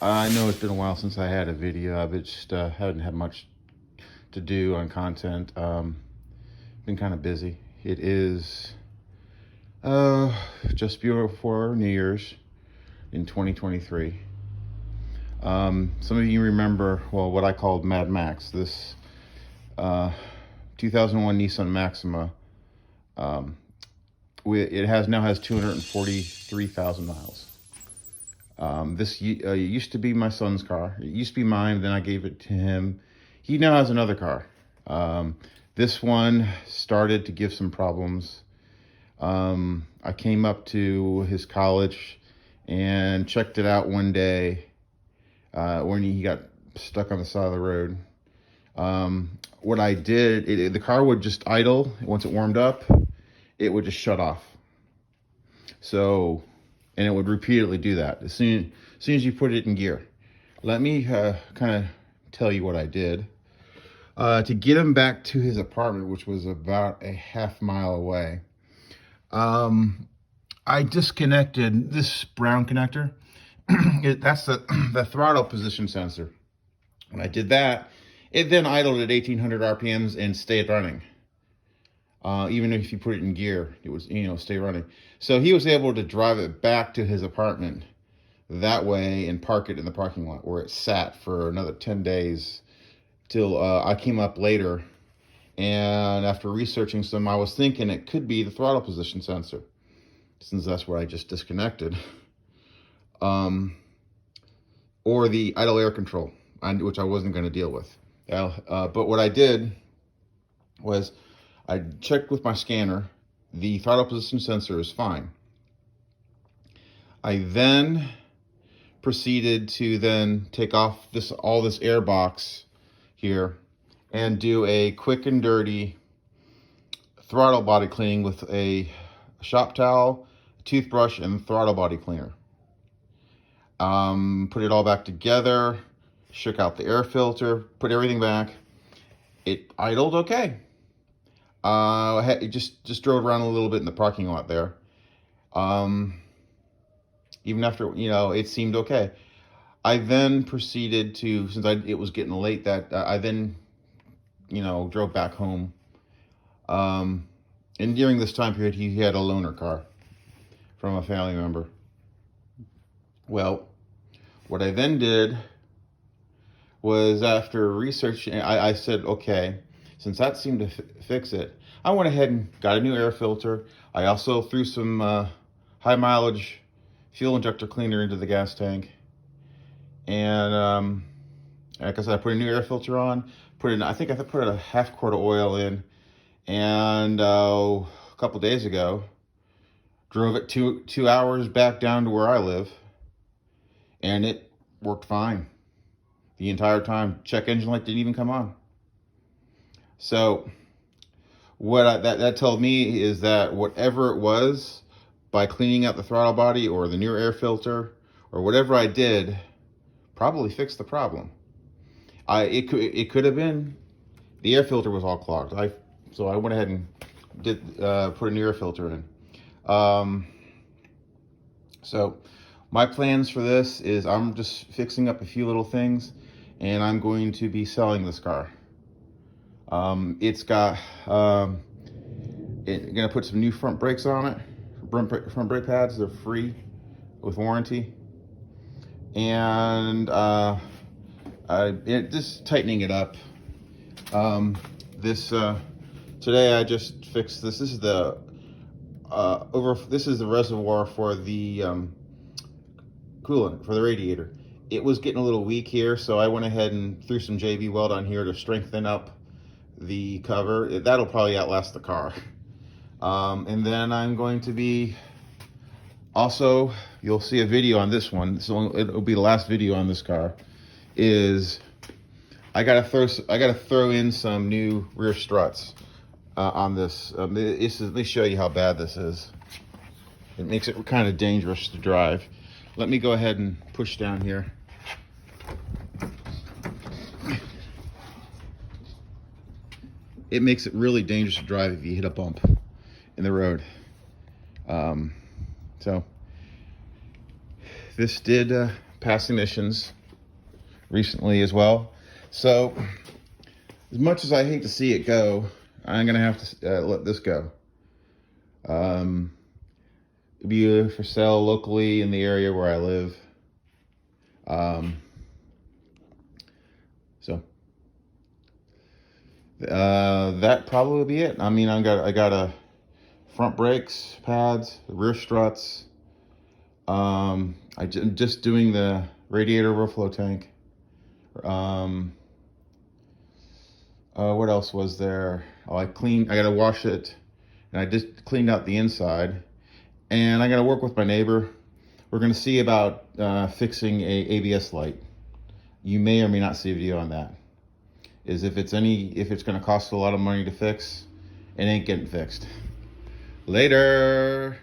I know it's been a while since I had a video. I've just haven't had much to do on content. Been kind of busy. It is just before New Year's in 2023. Some of you remember, well, what I called MadMax, this 2001 Nissan Maxima. It now has 243,000 miles. This used to be my son's car. It used to be mine, then I gave it to him. He now has another car. This one started to give some problems. I came up to his college and checked it out one day when he got stuck on the side of the road. What I did, the car would just idle. Once it warmed up, it would just shut off. So, and it would repeatedly do that as soon as you put it in gear. Let me kind of tell you what I did. To get him back to his apartment, which was about a half-mile away, I disconnected this brown connector. That's the throttle position sensor. When I did that, it then idled at 1800 RPMs and stayed running. Even if you put it in gear, it would, stay running. So he was able to drive it back to his apartment that way and park it in the parking lot where it sat for another 10 days till I came up later. And after researching some, I was thinking it could be the throttle position sensor, since that's what I just disconnected. Or the idle air control, which I wasn't going to deal with. But what I did was I checked with my scanner. The throttle position sensor is fine. I then proceeded to then take off all this air box here and do a quick and dirty throttle body cleaning with a shop towel, toothbrush, and throttle body cleaner. Put it all back together, shook out the air filter, put everything back. It idled okay. It just drove around a little bit in the parking lot there. Even after, it seemed okay. I then proceeded to, since it was getting late, that I then, drove back home. And during this time period, he had a loaner car from a family member. Well, what I then did was, after research, I said, okay, since that seemed to fix it, I went ahead and got a new air filter. I also threw some high mileage fuel injector cleaner into the gas tank. And like I said, I put a new air filter on, I think I put a half quart of oil in. And a couple days ago, drove it 2 hours back down to where I live. And it worked fine the entire time. Check engine light didn't even come on. So what that told me is that whatever it was, by cleaning out the throttle body or the new air filter or whatever I did, probably fixed the problem. It could have been the air filter was all clogged. So I went ahead and did put a new air filter in. So my plans for this is I'm just fixing up a few little things, and I'm going to be selling this car. It's got, gonna put some new front brakes on it. Front brake pads, they're free with warranty. And just tightening it up. Today I just fixed this. This is the this is the reservoir for the coolant for the radiator. It was getting a little weak here, so I went ahead and threw some JB weld on here to strengthen up the cover. That'll probably outlast the car. And then I'm going to be also, you'll see a video on this one. So it'll be the last video on this car. Is I gotta throw in some new rear struts on this. Let me show you how bad this is. It makes it kind of dangerous to drive. Let me go ahead and push down here. It makes it really dangerous to drive if you hit a bump in the road. So this did past emissions recently as well. So as much as I hate to see it go, I'm gonna have to let this go. It'll be for sale locally in the area where I live. So that probably will be it. I mean, I got a front brakes pads, rear struts. I'm just doing the radiator overflow tank. What else was there? Oh, I gotta wash it, and I just cleaned out the inside, and I gotta work with my neighbor. We're gonna see about fixing a ABS light. You may or may not see a video on that. If it's gonna cost a lot of money to fix, it ain't getting fixed. Later.